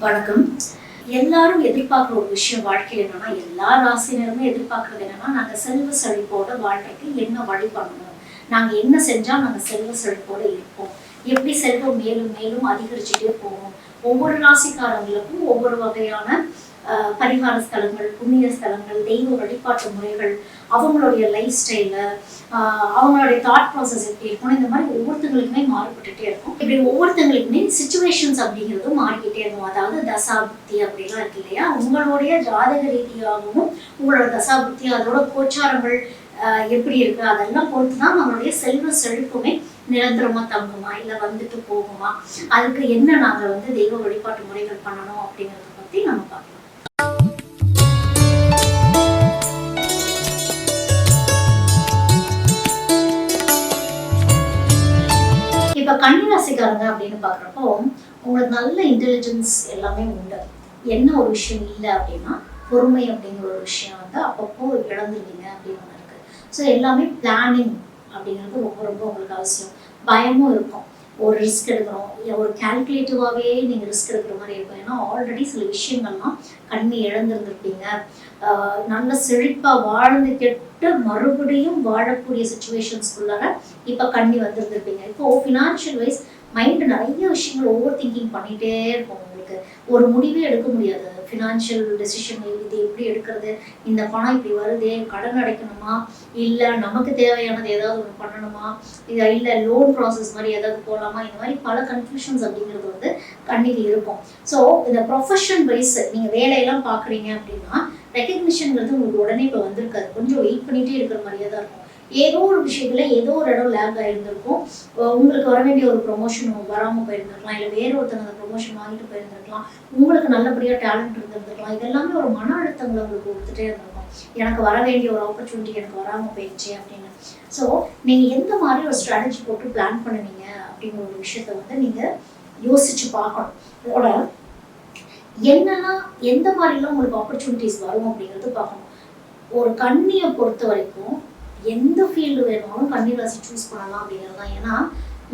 வணக்கம். எல்லாரும் எதிர்பார்க்குற ஒரு விஷயம் வாழ்க்கையில் என்னன்னா, எல்லா ராசினருமே எதிர்பார்க்கறது என்னன்னா, நாங்கள் செல்வ செழிப்போட வாழ்க்கைக்கு என்ன வழி பண்ணணும், நாங்கள் என்ன செஞ்சால் நாங்கள் செல்வ செழிப்போட இருப்போம், எப்படி செல்வம் மேலும் மேலும் அதிகரிச்சுட்டே போகும். ஒவ்வொரு ராசிக்காரங்களுக்கும் ஒவ்வொரு வகையான பரிகார ஸ்தலங்கள், புண்ணிய ஸ்தலங்கள், தெய்வ வழிபாட்டு முறைகள், அவங்களுடைய லைஃப் ஸ்டைலு, அவங்களுடைய தாட் ப்ராசஸ் எப்படி இருக்கும், இந்த மாதிரி ஒவ்வொருத்தங்களுக்குமே மாறுபட்டுட்டே இருக்கும். இப்படி ஒவ்வொருத்தங்களுக்குமே சுச்சுவேஷன்ஸ் அப்படிங்கிறதும் மாறிக்கிட்டே இருக்கும். அதாவது தசாபுக்தி அப்படிலாம் இருக்கு இல்லையா, உங்களுடைய ஜாதக ரீதியாகவும் உங்களோட தசாபுக்தி அதோட கோச்சாரங்கள் எப்படி இருக்கு அதெல்லாம் பொறுத்து தான் நம்மளுடைய செல்வ செழிப்புமே நிரந்தரமா தங்குமா இல்லை வந்துட்டு போகுமா, அதுக்கு என்ன நாங்கள் தெய்வ வழிபாட்டு முறைகள் பண்ணணும் அப்படிங்கிறத பற்றி நம்ம பார்க்கலாம். இப்போ கன்னிராசிக்காரங்க அப்படின்னு பார்க்குறப்போ உங்களுக்கு நல்ல இன்டெலிஜென்ஸ் எல்லாமே உண்டு. என்ன ஒரு விஷயம் இல்லை அப்படின்னா, பொறுமை அப்படிங்கிற ஒரு விஷயம் அப்பப்போ இழந்துருவீங்க அப்படின்னு ஒன்று இருக்கு. ஸோ எல்லாமே பிளானிங் அப்படிங்கிறது ரொம்ப ரொம்ப உங்களுக்கு அவசியம். பயமும் இருக்கும். ஒரு ரிஸ்க் எடுக்கிறோம், ஒரு கால்குலேட்டிவாகவே நீங்கள் ரிஸ்க் எடுக்கிற மாதிரி இருக்கும். ஏன்னா ஆல்ரெடி சில விஷயங்கள்லாம் கண்ணி இழந்துருந்துருப்பீங்க. நல்ல செழிப்பாக வாழ்ந்து கெட்டு மறுபடியும் வாழக்கூடிய சுச்சுவேஷன்ஸ்குள்ளார இப்போ கண்ணி வந்துருந்துருப்பீங்க. இப்போது ஃபினான்ஷியல் வைஸ் மைண்டு நிறைய விஷயங்கள் ஓவர் திங்கிங் பண்ணிகிட்டே இருக்கும். உங்களுக்கு ஒரு முடிவே எடுக்க முடியாது. ஃபினான்ஷியல் டெசிஷன் இது எப்படி எடுக்கிறது, இந்த பணம் இப்படி வருதே, கடன் அடைக்கணுமா, இல்லை நமக்கு தேவையானது ஏதாவது ஒன்று பண்ணணுமா, இல்லை லோன் ப்ராசஸ் மாதிரி ஏதாவது போகலாமா, இந்த மாதிரி பல கன்ஃபியூஷன்ஸ் அப்படிங்கிறது கண்ணிக்கு இருக்கும். ஸோ இந்த ப்ரொஃபஷன் வைஸ் நீங்கள் வேலையெல்லாம் பார்க்குறீங்க அப்படின்னா ரெக்கக்னிஷன்ங்கிறது உங்களுக்கு உடனே இப்போ வந்திருக்காது. கொஞ்சம் வெயிட் பண்ணிகிட்டே இருக்கிற மாதிரியே தான் இருக்கும். ஏதோ ஒரு விஷயத்துல ஏதோ ஒரு இடம் லேக் ஆகிருந்திருக்கும். உங்களுக்கு வர வேண்டிய ஒரு ப்ரொமோஷன் வராமல் போயிருந்திருக்கலாம், இல்லை வேற ஒருத்தங்க அந்த ப்ரொமோஷன் வாங்கிட்டு போயிருந்திருக்கலாம், உங்களுக்கு நல்லபடியாக டேலண்ட் இருந்திருந்திருக்கலாம். இதெல்லாமே ஒரு மன அழுத்தங்களை உங்களுக்கு கொடுத்துட்டே இருந்திருக்கும். எனக்கு வர வேண்டிய ஒரு ஆப்பர்ச்சுனிட்டி எனக்கு வராமல் போயிடுச்சு அப்படின்னு. ஸோ நீங்கள் எந்த மாதிரி ஒரு ஸ்ட்ராட்டஜி போட்டு பிளான் பண்ணுவீங்க அப்படிங்கிற ஒரு விஷயத்த நீங்கள் யோசிச்சு பார்க்கணும். அதோட என்னெல்லாம் எந்த மாதிரிலாம் உங்களுக்கு ஆப்பர்ச்சுனிட்டிஸ் வரும் அப்படிங்கிறது பார்க்கணும். ஒரு கன்னியை பொறுத்த வரைக்கும் எந்த ஃபீல்டு வேணாலும் கன்னிராசி சூஸ் பண்ணலாம் அப்படிங்கிறது தான். ஏன்னா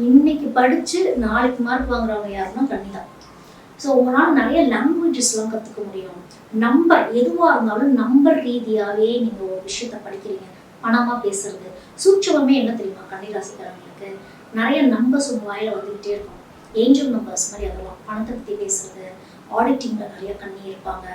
இன்னைக்கு படித்து நாளைக்கு மார்க் வாங்குறவங்க யாருன்னா கன்னி தான். ஸோ உங்களால் நிறைய லாங்குவேஜஸ்லாம் கற்றுக்க முடியும். நம்பர் எதுவாக இருந்தாலும் நம்பர் ரீதியாகவே நீங்கள் ஒரு விஷயத்த படிக்கிறீங்க. பணமாக பேசுறது சூட்சமே என்ன தெரியுமா, கன்னிராசிக்காரங்களுக்கு நிறைய நம்பர்ஸ் உங்கள் வாயில் வந்துக்கிட்டே இருக்கும். ஏஞ்சல் நம்பர்ஸ் மாதிரி அதெல்லாம் பணத்தை பற்றி பேசுறது, ஆடிட்டிங்கில் நிறைய கண்ணி இருப்பாங்க.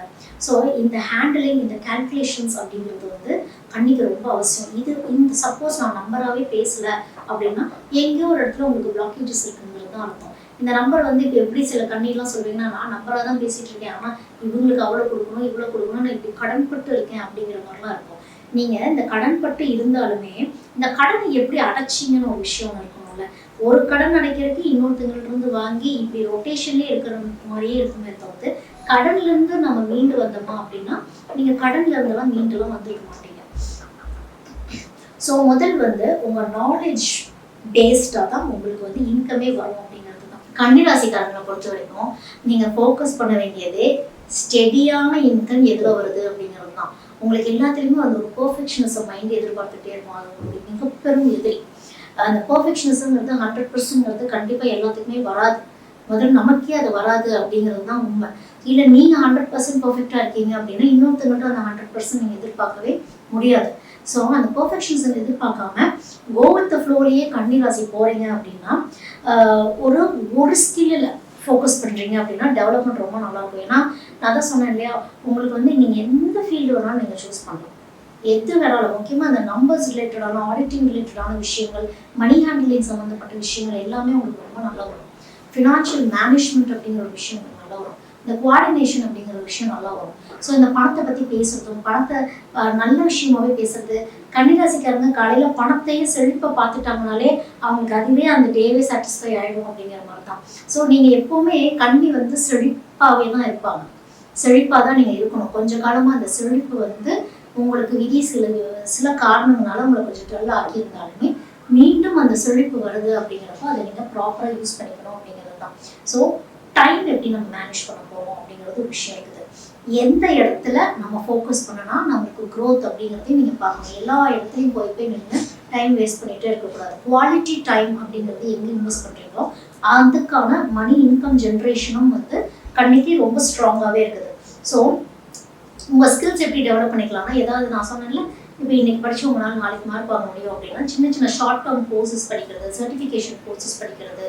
ஸோ இந்த ஹேண்டிலிங், இந்த கால்குலேஷன்ஸ் அப்படிங்கிறது கண்ணிக்கு ரொம்ப அவசியம். இந்த சப்போஸ் நான் நம்பராகவே பேசலை அப்படின்னா எங்கேயோ ஒரு இடத்துல உங்களுக்கு பிளாக்கேஜஸ் இருக்குங்கிறது தான் அர்த்தம். இந்த நம்பர் இப்போ எப்படி சில கண்ணிலாம் சொல்றீங்கன்னா, நான் நம்பராக தான் பேசிகிட்டு இருக்கேன், ஆனால் இவங்களுக்கு அவ்வளோ கொடுக்கணும் இவ்வளோ கொடுக்கணும், நான் இப்படி கடன்பட்டு இருக்கேன் அப்படிங்கிற மாதிரிலாம் இருக்கும். நீங்கள் இந்த கடன்பட்டு இருந்தாலுமே இந்த கடனை எப்படி அடைச்சிங்கன்னு ஒரு விஷயம் இருக்கணும்ல. ஒரு கடன் அடைக்கிறதுக்கு இன்னொருத்தங்கிட்ட வாங்கி இப்படி ரொட்டேஷன்லேயே இருக்கிற மாதிரியே இருக்குமே தவிர்த்து கடன்லேருந்து நம்ம மீண்டு வந்தோமா அப்படின்னா நீங்கள் கடன்ல இருந்தெல்லாம் மீண்டுலாம் வந்துருக்க மாட்டீங்க. ஸோ முதல் உங்கள் நாலேஜ் பேஸ்டாக தான் உங்களுக்கு இன்கமே வரும் அப்படிங்கிறது தான். கன்னிராசிக்காரங்களை பொறுத்த வரைக்கும் நீங்கள் ஃபோக்கஸ் பண்ண வேண்டியதே ஸ்டெடியான இன்கம் எதில் வருது அப்படிங்கிறது தான். உங்களுக்கு எல்லாத்துலேயுமே ஒரு பெர்ஃபெக்ஷனிசம் மைண்ட் எதிர்பார்த்துட்டே இருக்கும். அது உங்களுக்கு மிகப்பெரும் எதிரி. அந்த பெர்ஃபெக்ஷனிசம்ங்கிறது 100% கண்டிப்பாக எல்லாத்துக்குமே வராது. முதல்ல நமக்கே அது வராது அப்படிங்கிறது தான் உண்மை. இல்லை நீங்கள் 100% பர்ஃபெக்டாக இருக்கீங்க அப்படின்னா இன்னொருத்தங்கிட்ட அந்த 100% நீங்கள் எதிர்பார்க்கவே முடியாது. ஸோ அந்த பெர்ஃபெக்ஷனிசம் எதிர்பார்க்காம கோ வித் த ஃப்ளோலையே கன்னிராசி போகிறீங்க அப்படின்னா ஒரு ஸ்கில்லில் ஃபோக்கஸ் பண்ணுறீங்க அப்படின்னா டெவலப்மெண்ட் ரொம்ப நல்லாயிருக்கும். ஏன்னா நான் தான் சொன்னேன் இல்லையா, உங்களுக்கு நீங்கள் எந்த ஃபீல்டு வேணாலும் நீங்கள் சூஸ் பண்ணலாம், எது வேணாலும். முக்கியமாக அந்த நம்பர்ஸ் ரிலேட்டடான, ஆடிட்டிங் ரிலேட்டடான விஷயங்கள், மணி ஹேண்டிலிங் சம்மந்தப்பட்ட விஷயங்கள் எல்லாமே உங்களுக்கு ரொம்ப நல்லா வரும். ஃபினான்ஷியல் மேனேஜ்மெண்ட் அப்படிங்கிற ஒரு விஷயம் உங்களுக்கு நல்லா வரும். இந்த கோஆர்டினேஷன் அப்படிங்கிற ஒரு விஷயம் நல்லா வரும். ஸோ இந்த பணத்தை பற்றி பேசுறதும், பணத்தை நல்ல விஷயமாகவே பேசுறது. கன்னிராசிக்காரங்க காலையில் பணத்தையும் செழிப்பை பார்த்துட்டாங்கனாலே அவங்களுக்கு அதுவே அந்த டேவே சாட்டிஸ்ஃபை ஆகிடும் அப்படிங்கிற மாதிரி தான். ஸோ நீங்கள் எப்போவுமே கண்ணி செழிப்பாகவே தான் இருப்பாங்க. செழிப்பாக தான் நீங்கள் இருக்கணும். கொஞ்ச காலமாக அந்த செழிப்பு உங்களுக்கு விதி சில காரணங்களால உங்களை கொஞ்சம் டல்லாக ஆக்கியிருந்தாலுமே மீண்டும் அந்த செழிப்பு வருது அப்படிங்கிறப்போ அதை நீங்கள் ப்ராப்பராக யூஸ் பண்ணிக்கணும் அப்படிங்கிறது தான். ஸோ டைம் எப்படி நம்ம மேனேஜ் பண்ண போகிறோம் அப்படிங்கிறது ஒரு விஷயம் இருக்குது. எந்த இடத்துல நம்ம ஃபோக்கஸ் பண்ணனா நம்மளுக்கு க்ரோத் அப்படிங்கிறதையும் நீங்கள் பார்க்கணும். எல்லா இடத்துலையும் போய் நின்று டைம் வேஸ்ட் பண்ணிகிட்டே இருக்கக்கூடாது. குவாலிட்டி டைம் அப்படிங்கிறது எங்கே இன்வெஸ்ட் பண்ணுறீங்களோ அதுக்கான மணி இன்கம் ஜென்ரேஷனும் கண்ணிக்கு ரொம்ப ஸ்ட்ராங்காகவே இருக்குது. ஸோ உங்கள் ஸ்கில்ஸ் எப்படி டெவலப் பண்ணிக்கலாம்னா, ஏதாவது நான் சொன்னேன்ல, இப்போ இன்னைக்கு படிச்சு உங்களால் நாளைக்கு மார்க் வாங்க முடியும் அப்படின்னா சின்ன சின்ன ஷார்ட் டேர்ம் கோர்சஸ் படிக்கிறது, சர்டிஃபிகேஷன் கோர்சஸ் படிக்கிறது,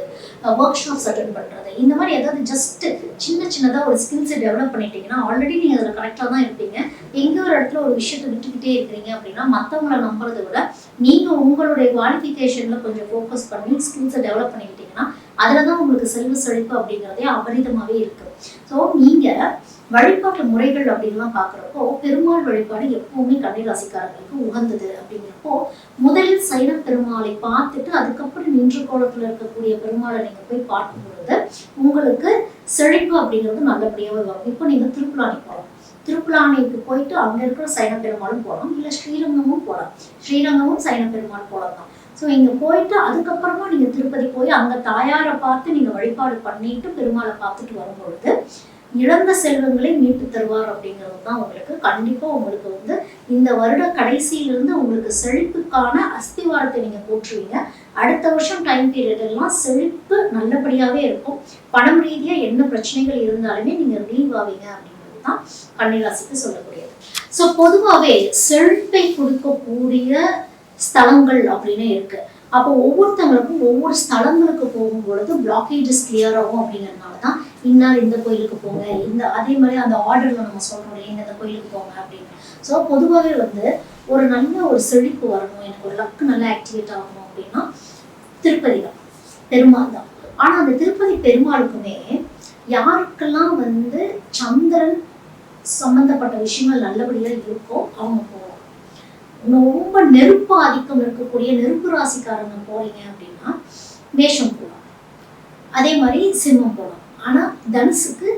ஒர்க் ஷாப்ஸ் அட்டென்ட் பண்ணுறது, இந்த மாதிரி ஏதாவது ஜஸ்ட் சின்னதாக ஒரு ஸ்கில்ஸை டெவலப் பண்ணிட்டீங்கன்னா ஆல்ரெடி நீங்கள் அதில் கரெக்டாக தான் இருப்பீங்க. எங்கே ஒரு இடத்துல ஒரு விஷயத்தை விட்டுக்கிட்டே இருக்கிறீங்க அப்படின்னா மற்றவங்களை நம்புறதை விட நீங்கள் உங்களுடைய குவாலிஃபிகேஷனில் கொஞ்சம் ஃபோக்கஸ் பண்ணி ஸ்கில்ஸை டெவலப் பண்ணிக்கிட்டீங்கன்னா அதில் தான் உங்களுக்கு செல்வ செழிப்பு அப்படிங்கிறதே அபரிதமாகவே இருக்குது. ஸோ நீங்கள் வழிபாட்டு முறைகள் அப்படின்லாம் பார்க்குறப்போ பெருமாள் வழிபாடு எப்பவுமே கன்னிராசிக்காரர்களுக்கு உகந்தது. அப்படிங்கிறப்போ முதலில் சைன பெருமாளை பார்த்துட்டு அதுக்கப்புறம் நின்ற கோலத்தில் இருக்கக்கூடிய பெருமாளை நீங்கள் போய் பார்க்கும் பொழுது உங்களுக்கு செழிப்பு அப்படிங்கிறது நல்லபடியாகவே வரும். இப்போ நீங்கள் திருப்புலானி போகலாம், திருப்புலானிக்கு போயிட்டு அங்கே இருக்கிற சைன பெருமாளும் போகலாம், இல்லை ஸ்ரீரங்கமும் போகலாம், ஸ்ரீரங்கமும் சைன பெருமாள் போகலாம் தான். ஸோ இங்கே போயிட்டு அதுக்கப்புறமா நீங்கள் திருப்பதி போய் அந்த தாயாரை பார்த்து நீங்கள் வழிபாடு பண்ணிட்டு பெருமாளை பார்த்துட்டு வரும்பொழுது இழந்த செல்வங்களை மீட்டு தருவார் அப்படிங்கிறது தான் உங்களுக்கு கண்டிப்பாக உங்களுக்கு வந்து இந்த வருட கடைசியிலிருந்து உங்களுக்கு செழிப்புக்கான அஸ்திவாரத்தை நீங்கள் போற்றுவீங்க. அடுத்த வருஷம் டைம் பீரியட் எல்லாம் செழிப்பு நல்லபடியாகவே இருக்கும். பணம் ரீதியாக என்ன பிரச்சனைகள் இருந்தாலுமே நீங்கள் ரிலீவ் ஆவீங்க அப்படிங்கிறது தான் கன்னிராசிக்கு சொல்லக்கூடியது. ஸோ பொதுவாகவே செழிப்பை கொடுக்கக்கூடிய ஸ்தலங்கள் அப்படின்னு இருக்கு. அப்போ ஒவ்வொருத்தங்களுக்கும் ஒவ்வொரு ஸ்தலங்களுக்கு போகும் பொழுது பிளாக்கேஜஸ் கிளியர் ஆகும். அப்படிங்கிறதுனால தான் இன்னார் இந்த கோயிலுக்கு போங்க, இந்த அதே மாதிரி அந்த ஆர்டர்ல நம்ம சொல்றோம் இந்த கோயிலுக்கு போங்க அப்படின்னு. ஸோ பொதுவாகவே வந்து ஒரு நல்ல ஒரு செழிப்பு வரணும், எனக்கு ஒரு லக்கு நல்லா ஆக்டிவேட் ஆகணும் அப்படின்னா திருப்பதி தான், பெருமாள் தான். ஆனால் அந்த திருப்பதி பெருமாளுக்குமே யாருக்கெல்லாம் வந்து சந்திரன் சம்பந்தப்பட்ட விஷயங்கள் நல்லபடியாக இருக்கோ அவங்க போவாங்க. ரொம்ப நெருப்பு ஆதிக்கம் இருக்கக்கூடிய நெருப்பு ராசிக்காரங்க போறீங்க அப்படின்னா மேஷம் போகலாம், அதே மாதிரி சிம்மம் போகலாம். ஆனால் தனுசுக்கு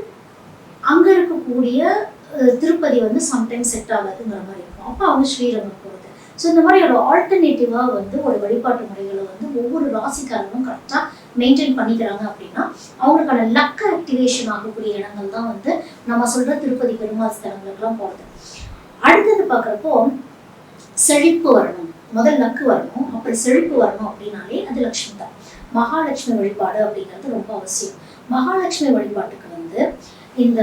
அங்கே இருக்கக்கூடிய திருப்பதி வந்து சம்டைம்ஸ் செட் ஆகாதுங்கிற மாதிரி இருக்கும். அப்போ அவங்க ஸ்ரீரங்கம் போகிறது. ஸோ இந்த மாதிரி ஒரு ஆல்டர்னேட்டிவாக வந்து ஒரு வழிபாட்டு முறைகளை வந்து ஒவ்வொரு ராசிக்காரங்களும் கரெக்டாக மெயின்டைன் பண்ணிக்கிறாங்க அப்படின்னா அவங்களுக்கான லக் ஆக்டிவேஷன் ஆகக்கூடிய இடங்கள் தான் வந்து நம்ம சொல்கிற திருப்பதி பெருமாள் ஸ்தலங்களுக்கெல்லாம் போகிறது. அடுத்தது பார்க்குறப்போ செழிப்பு வரணும், முதல் லக்கு வரணும், அப்படி செழிப்பு வரணும் அப்படின்னாலே அது லக்ஷ்மி தான். மகாலட்சுமி வழிபாடு அப்படிங்கிறது ரொம்ப அவசியம். மகாலட்சுமி வழிபாட்டுக்கு வந்து இந்த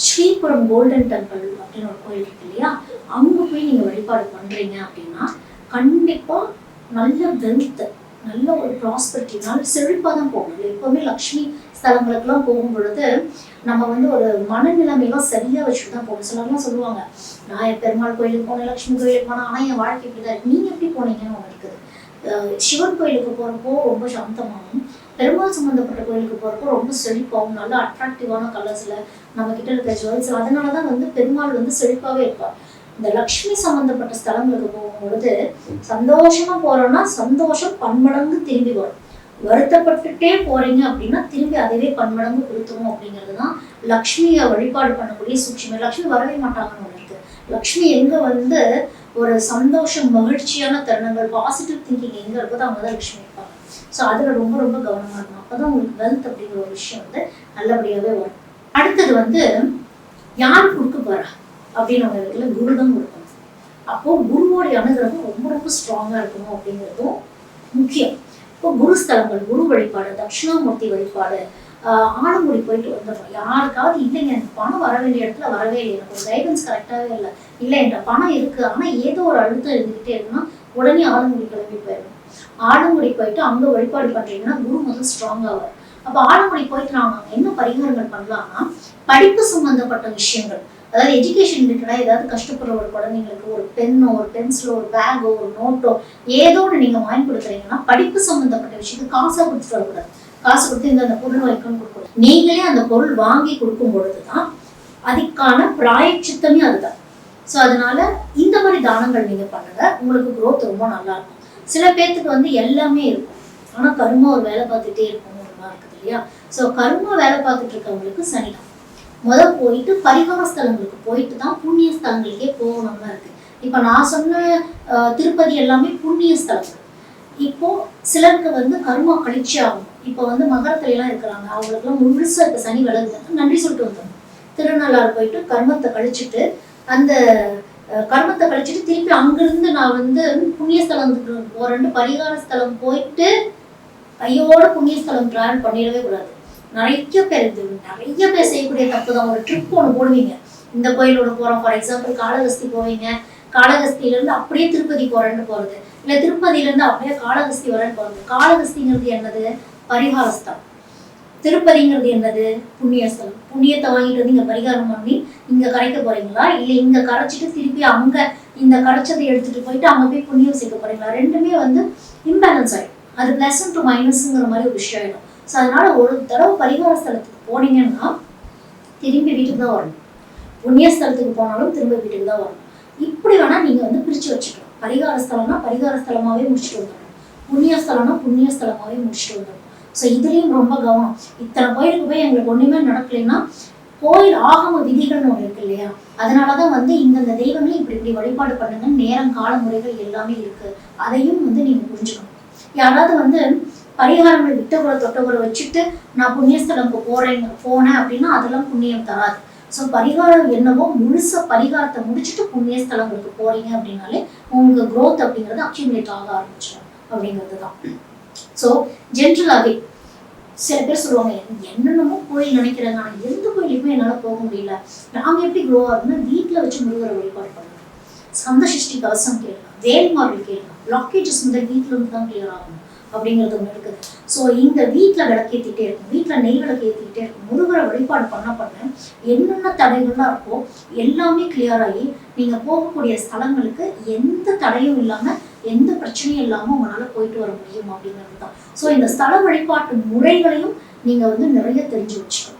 ஸ்ரீபுரம் கோல்டன் டெம்பிள் அப்படின்னு ஒரு கோயில் இருக்கு இல்லையா, அங்கே போய் நீங்கள் வழிபாடு பண்ணுறீங்க அப்படின்னா கண்டிப்பாக நல்ல வெல்த், நல்ல ஒரு ப்ராஸ்பரிட்டி, நல்ல செழிப்பாக தான் போகணும். எப்போவுமே லக்ஷ்மி ஸ்தலங்களுக்கெல்லாம் போகும் பொழுது நம்ம வந்து ஒரு மனநிலைமையெல்லாம் சரியாக வச்சுட்டு தான் போகணும். சிலர்லாம் சொல்லுவாங்க, நான் என் பெருமாள் கோயிலுக்கு போனேன், லக்ஷ்மி கோயிலுக்கு போனேன், ஆனால் என் வாழ்க்கை இப்படி தான் இருக்கு. நீங்கள் எப்படி போனீங்கன்னு ஒன்று இருக்குது. சிவன் கோயிலுக்கு போகிறப்போ ரொம்ப சாந்தமாகவும், பெருமாள் சம்மந்தப்பட்ட கோயிலுக்கு போகிறப்போ ரொம்ப செழிப்பாகவும், நல்ல அட்ராக்டிவான கலர்ஸில் நம்ம கிட்ட இருக்கிற ஜுவல்ஸ், அதனால தான் வந்து பெருமாள் வந்து செழிப்பாகவே இருப்பார். இந்த லக்ஷ்மி சம்மந்தப்பட்ட ஸ்தலங்களுக்கு போகும்பொழுது சந்தோஷமாக போகிறோன்னா சந்தோஷம் பன்மடங்கு திரும்பி வரும். வருத்தப்பட்டுட்டே போறீங்க அப்படின்னா திரும்பி அதுவே பன்மடங்கு கொடுத்துரும். அப்படிங்கிறது தான் லக்ஷ்மியை வழிபாடு பண்ணக்கூடிய சூட்சுமை. லக்ஷ்மி வரவே மாட்டாங்கன்னு ஒன்று இருக்கு. லக்ஷ்மி எங்க வந்து ஒரு சந்தோஷம், மகிழ்ச்சியான தருணங்கள், பாசிட்டிவ் திங்கிங் எங்க இருக்குதோ அவங்க தான் லக்ஷ்மி இருப்பாங்க. ஸோ அதுல ரொம்ப ரொம்ப கவனமா இருக்கணும். அப்பதான் உங்களுக்கு வெல்த் அப்படிங்கிற ஒரு விஷயம் வந்து நல்லபடியாவே வரும். அடுத்தது வந்து யார் கொடுக்க போறா அப்படின்னு ஒரு இடத்துல குரு தான் கொடுக்கணும். அப்போ குருவோடைய அனுகிரகம் ரொம்ப ரொம்ப ஸ்ட்ராங்கா இருக்கணும் அப்படிங்கிறதும் முக்கியம். இப்போ குருஸ்தலங்கள், குரு வழிபாடு, தட்சிணாமூர்த்தி வழிபாடு, ஆலங்குடி போயிட்டு வந்துடணும். யாருக்காவது இல்லைங்க எனக்கு பணம் வர வேண்டிய இடத்துல வரவே இல்லை, எனக்கு ஒரு கைடன்ஸ் கரெக்டாகவே இல்லை என்ற பணம் இருக்கு ஆனால் ஏதோ ஒரு அழுத்தம் இருந்துகிட்டே இருக்குன்னா உடனே ஆலங்குடி கிளம்பி போயிடணும். ஆலங்குடி போயிட்டு அங்கே வழிபாடு பண்ணுறீங்கன்னா குரு முதல் ஸ்ட்ராங்காக. அப்போ ஆலங்குடி போயிட்டு நாங்கள் என்ன பரிகாரங்கள் பண்ணலாம்னா, படிப்பு சம்பந்தப்பட்ட விஷயங்கள், அதாவது எஜுகேஷன் ரிலேட்டடாக ஏதாவது கஷ்டப்படுற ஒரு குழந்தைங்களுக்கு ஒரு பென்னோ, ஒரு பென்சிலோ, ஒரு பேக்கோ, ஒரு நோட்டோ ஏதோ ஒன்று நீங்கள் வாங்கி கொடுக்குறீங்கன்னா படிப்பு சம்மந்தப்பட்ட விஷயத்துக்கு காசாக கொடுத்துட்டு வரக்கூடாது. காசு கொடுத்து இந்த பொருள் வைக்கணும்னு கொடுக்கணும். நீங்களே அந்த பொருள் வாங்கி கொடுக்கும் பொழுது தான் அதுக்கான பிராயச்சித்தமே அதுதான். ஸோ அதனால இந்த மாதிரி தானங்கள் நீங்கள் பண்ணுங்க, உங்களுக்கு குரோத் ரொம்ப நல்லா இருக்கும். சில பேர்த்துக்கு வந்து எல்லாமே இருக்கும், ஆனால் கர்மா ஒரு வேலை பார்த்துட்டே இருக்கும் இருக்குது இல்லையா. ஸோ கர்மா வேலை பார்த்துட்டு இருக்கவங்களுக்கு சனிதான். முதல் போயிட்டு பரிகார ஸ்தலங்களுக்கு போயிட்டு தான் புண்ணிய ஸ்தலங்களுக்கே போகணும்னு இருக்கு. இப்போ நான் சொன்ன திருப்பதி எல்லாமே புண்ணிய ஸ்தலங்கள். இப்போ சிலருக்கு வந்து கர்மா கழிச்சு ஆகும். இப்போ வந்து மகரத்துலாம் இருக்கிறாங்க, அவங்களுக்குலாம் முழுசா இப்போ சனி விலகுது, நன்றி சொல்லிட்டு வந்தோம். திருநள்ளாறு போயிட்டு கர்மத்தை கழிச்சுட்டு அந்த கர்மத்தை கழிச்சுட்டு திருப்பி அங்கிருந்து நான் வந்து புண்ணியஸ்தலத்துக்கு போறேன்னு பரிகார ஸ்தலம் போயிட்டு கையோட புண்ணியஸ்தலம் டிராவல் பண்ணிடவே கூடாது. நிறைய பேர் செய்யக்கூடிய தப்பு தான். ஒரு ட்ரிப் ஒன்று போடுவீங்க, இந்த கோயிலோட போறோம், ஃபார் எக்ஸாம்பிள் காளகஸ்தி போவீங்க, காளகஸ்தியில இருந்து அப்படியே திருப்பதி போறேன்னு போறது, இல்ல திருப்பதியில இருந்து அப்படியே காளகஸ்தி வரேன்னு போறது. காளகஸ்திங்கிறது என்னது? பரிகாரஸ்தலம். திருப்பதிங்கிறது என்னது? புண்ணியஸ்தலம். புண்ணியத்தை வாங்கிட்டு வந்து இங்க பரிகாரம் பண்ணி இங்க கரைக்க போறீங்களா, இல்ல இங்க கரைச்சிட்டு திருப்பி அங்க இந்த கரைச்சதை எடுத்துட்டு போயிட்டு அங்க போய் புண்ணியம் சேர்க்க போறீங்களா? ரெண்டுமே வந்து இம்பேலன்ஸ் ஆயிடும். அது பிளஸ் டு மைனஸ்ங்கிற மாதிரி ஒரு விஷயம் ஆயிடும். ஸோ அதனால ஒரு தடவை பரிகார ஸ்தலத்துக்கு போனீங்கன்னா திரும்பி வீட்டுக்கு தான் வரணும். புண்ணியஸ்தலத்துக்கு போனாலும் திரும்ப வீட்டுக்கு தான் வரணும். இப்படி வேணா நீங்க வந்து பிரிச்சு வச்சுக்கலாம். பரிகார ஸ்தலம்னா பரிகார ஸ்தலமாவே முடிச்சுட்டு வந்துடணும், புண்ணியஸ்தலம்னா புண்ணியஸ்தலமாவே முடிச்சுட்டு வந்துடணும். ஸோ இதுலயும் ரொம்ப கவனம். இத்தனை கோயிலுக்கு போய் எங்களுக்கு ஒண்ணுமே நடக்கலைன்னா கோயில் ஆகம விதிகள்னு ஒன்று இருக்கு இல்லையா, அதனாலதான் வந்து இந்தந்த தெய்வங்களையும் இப்படி வழிபாடு பண்ணுங்க, நேரம் கால முறைகள் எல்லாமே இருக்கு. அதையும் வந்து நீங்க புரிஞ்சுக்கணும். யாராவது வந்து பரிகாரங்கள் விட்டகுற தொட்டகுற வச்சுட்டு நான் புண்ணியஸ்தலம்க்கு போனேன் அப்படின்னா அதெல்லாம் புண்ணியம் தராது. ஸோ பரிகாரம் என்னவோ முழுசா பரிகாரத்தை முடிச்சுட்டு புண்ணியஸ்தலங்களுக்கு போறீங்க அப்படின்னாலே உங்களுக்கு growth அப்படிங்கிறது அக்யூமுலேட் ஆக ஆரம்பிச்சிடும் அப்படிங்கிறது தான். ஸோ ஜென்ரலாகவே சில பேர் சொல்லுவாங்க, என்னென்னமோ கோயில் நினைக்கிறாங்க, ஆனால் எந்த கோயிலுக்குமே என்னால் போக முடியல. நாங்கள் எப்படி க்ரோ ஆகுதுன்னா வீட்டில் வச்சு முருகரை வழிபாடு பண்ணுங்க, சந்தசஷ்டி கவசம் கேளுங்க, வேல்மார்கள் கேளுங்க, பிளாக்கேஜஸ் முதல் வீட்டில் இருந்து தான் கிளியர் ஆகணும் அப்படிங்கிறது ஒன்று இருக்குது. ஸோ இந்த வீட்டில் விளக்கேற்றிட்டே இருக்கும், வீட்டில் நெய் விளக்கு ஏற்றிக்கிட்டே இருக்கும், முருகரை வழிபாடு பண்ண என்னென்ன தடைகள்லாம் இருக்கோ எல்லாமே கிளியர் ஆகி நீங்கள் போகக்கூடிய ஸ்தலங்களுக்கு எந்த தடையும் இல்லாமல் எந்த பிரச்சனையும் இல்லாமல் உங்களால் போயிட்டு வர முடியும் அப்படிங்கிறது தான். ஸோ இந்த ஸ்தல வழிபாட்டு முறைகளையும் நீங்கள் வந்து நிறைய தெரிஞ்சு வச்சுக்கணும்.